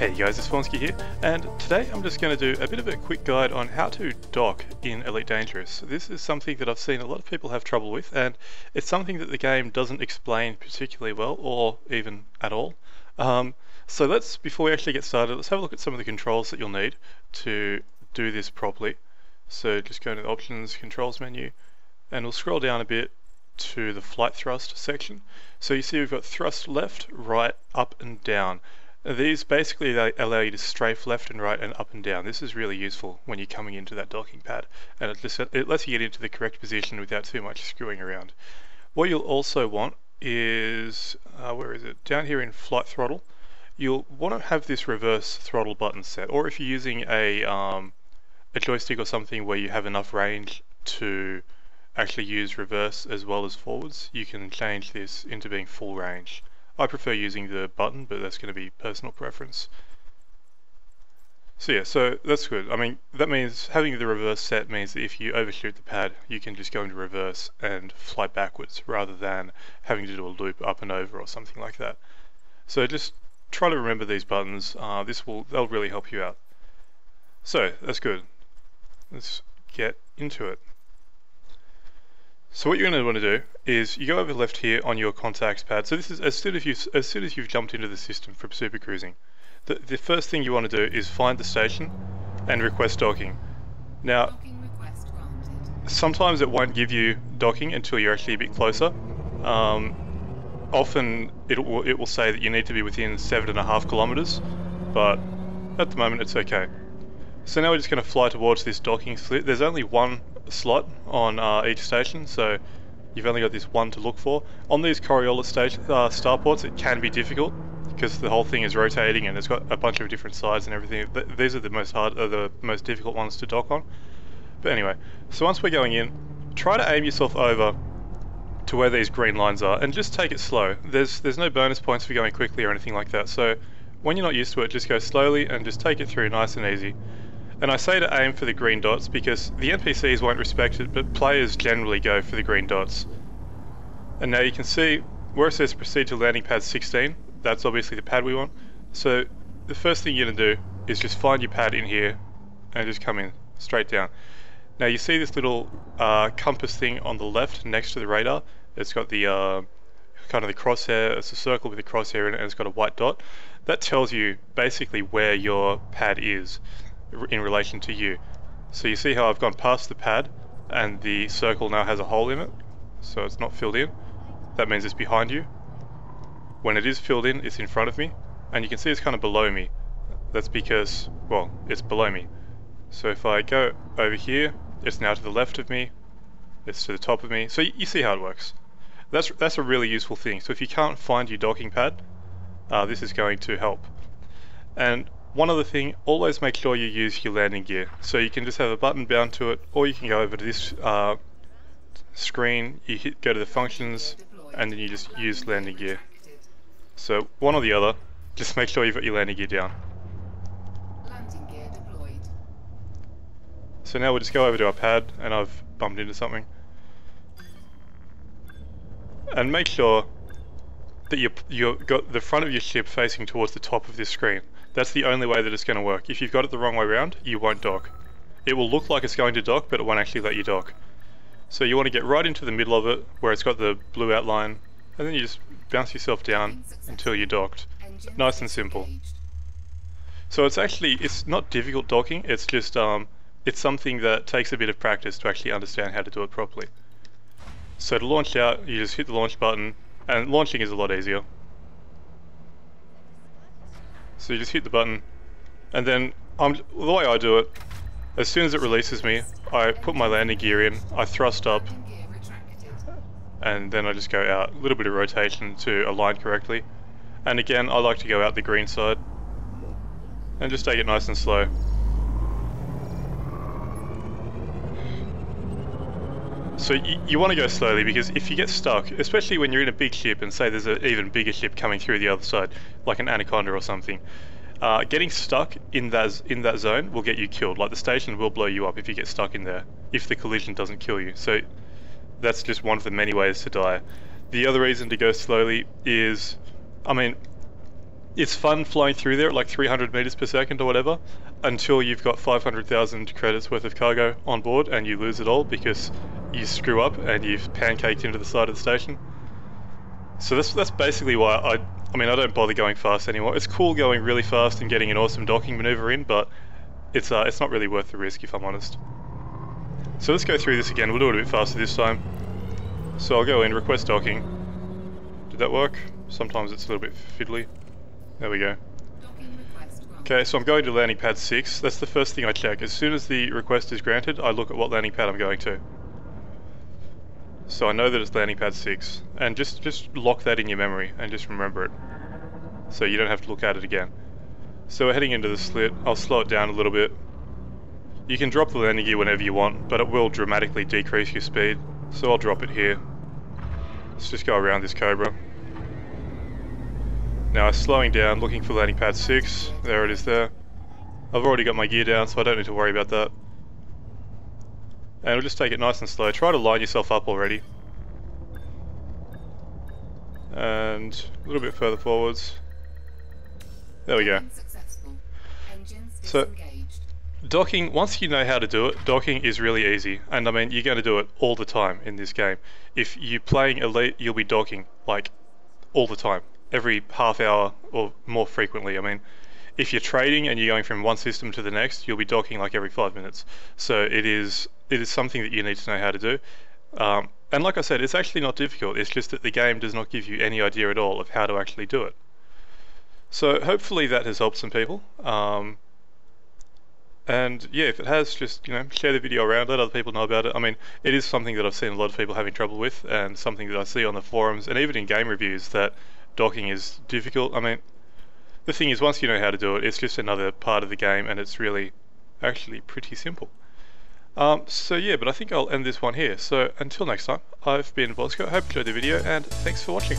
Hey guys, it's Fonski here, and today I'm just going to do a bit of a quick guide on how to dock in Elite Dangerous. This is something that I've seen a lot of people have trouble with, and it's something that the game doesn't explain particularly well, or even at all. So before we actually get started, let's have a look at some of the controls that you'll need to do this properly. So just go to the Options, Controls menu, and we'll scroll down a bit to the Flight Thrust section. So you see we've got thrust left, right, up and down. These basically they allow you to strafe left and right and up and down. This is really useful when you're coming into that docking pad, and it lets you get into the correct position without too much screwing around. What you'll also want is, where is it? Down here in Flight Throttle, you'll want to have this reverse throttle button set, or if you're using a joystick or something where you have enough range to actually use reverse as well as forwards, you can change this into being full range. I prefer using the button, but that's going to be personal preference. So yeah, so that's good. I mean, that means having the reverse set means that if you overshoot the pad, you can just go into reverse and fly backwards rather than having to do a loop up and over or something like that. So just try to remember these buttons. They'll really help you out. So that's good. Let's get into it. So what you're going to want to do is you go over left here on your contacts pad. So this is as soon as you've jumped into the system from super cruising. The first thing you want to do is find the station and request docking. Now, sometimes it won't give you docking until you're actually a bit closer. Often it will say that you need to be within 7.5 kilometers, but at the moment it's okay. So now we're just going to fly towards this docking slit. There's only one slot on each station, so you've only got this one to look for. On these Coriolis starports, it can be difficult because the whole thing is rotating and it's got a bunch of different sides and everything. These are the most difficult ones to dock on. But anyway, so once we're going in, try to aim yourself over to where these green lines are and just take it slow. There's no bonus points for going quickly or anything like that, so when you're not used to it, just go slowly and just take it through nice and easy. And I say to aim for the green dots because the NPCs won't respect it, but players generally go for the green dots. And now you can see where it says proceed to landing pad 16, that's obviously the pad we want. So the first thing you're going to do is just find your pad in here and just come in straight down. Now you see this little compass thing on the left next to the radar. It's got the kind of the crosshair, it's a circle with a crosshair in it, and it's got a white dot. That tells you basically where your pad is in relation to you. So you see how I've gone past the pad and the circle now has a hole in it, so it's not filled in. That means it's behind you. When it is filled in, it's in front of me, and you can see it's kind of below me. That's because, well, it's below me. So if I go over here, it's now to the left of me, it's to the top of me, so you see how it works. That's a really useful thing. So if you can't find your docking pad, this is going to help. And one other thing, always make sure you use your landing gear. So you can just have a button bound to it, or you can go over to this screen, go to the functions, and then you just use landing gear. So one or the other, just make sure you've got your landing gear down. Landing gear deployed. So now we'll just go over to our pad, and I've bumped into something. And make sure that you've got the front of your ship facing towards the top of this screen. That's the only way that it's going to work. If you've got it the wrong way around, you won't dock. It will look like it's going to dock, but it won't actually let you dock. So you want to get right into the middle of it, where it's got the blue outline, and then you just bounce yourself down until you're docked. Nice and simple. So it's not difficult docking, it's just, it's something that takes a bit of practice to actually understand how to do it properly. So to launch out, you just hit the launch button, and launching is a lot easier. So you just hit the button, and then the way I do it, as soon as it releases me, I put my landing gear in, I thrust up, and then I just go out. A little bit of rotation to align correctly. And again, I like to go out the green side, and just take it nice and slow. So you want to go slowly, because if you get stuck, especially when you're in a big ship and say there's an even bigger ship coming through the other side, like an Anaconda or something, getting stuck in that zone will get you killed. Like the station will blow you up if you get stuck in there, if the collision doesn't kill you. So that's just one of the many ways to die. The other reason to go slowly is, I mean, it's fun flying through there at like 300 meters per second or whatever, until you've got 500,000 credits worth of cargo on board and you lose it all because you screw up and you've pancaked into the side of the station. So that's basically why I mean I don't bother going fast anymore. It's cool going really fast and getting an awesome docking maneuver in, but it's not really worth the risk if I'm honest. So let's go through this again. We'll do it a bit faster this time. So I'll go in, request docking. Did that work? Sometimes it's a little bit fiddly. There we go. Docking request granted. Okay, so I'm going to landing pad 6. That's the first thing I check. As soon as the request is granted, I look at what landing pad I'm going to. So I know that it's landing pad 6. And just lock that in your memory and just remember it. So you don't have to look at it again. So we're heading into the slit. I'll slow it down a little bit. You can drop the landing gear whenever you want, but it will dramatically decrease your speed. So I'll drop it here. Let's just go around this Cobra. Now I'm slowing down, looking for landing pad 6. There it is there. I've already got my gear down, so I don't need to worry about that. And we'll just take it nice and slow. Try to line yourself up already. And a little bit further forwards. There we go. Docking successful. Engines So- disengaged. Docking, once you know how to do it, docking is really easy. And I mean, you're going to do it all the time in this game. If you're playing Elite, you'll be docking, like, all the time. Every half hour or more frequently. I mean, if you're trading and you're going from one system to the next, you'll be docking like every 5 minutes. So it is something that you need to know how to do. And like I said, it's actually not difficult. It's just that the game does not give you any idea at all of how to actually do it. So hopefully that has helped some people. And yeah, if it has, just, you know, share the video around, let other people know about it. I mean, it is something that I've seen a lot of people having trouble with, and something that I see on the forums and even in game reviews, that docking is difficult. I mean, the thing is, once you know how to do it, it's just another part of the game, and it's really actually pretty simple. So yeah, but I think I'll end this one here. So until next time, I've been Bosco. I hope you enjoyed the video, and thanks for watching.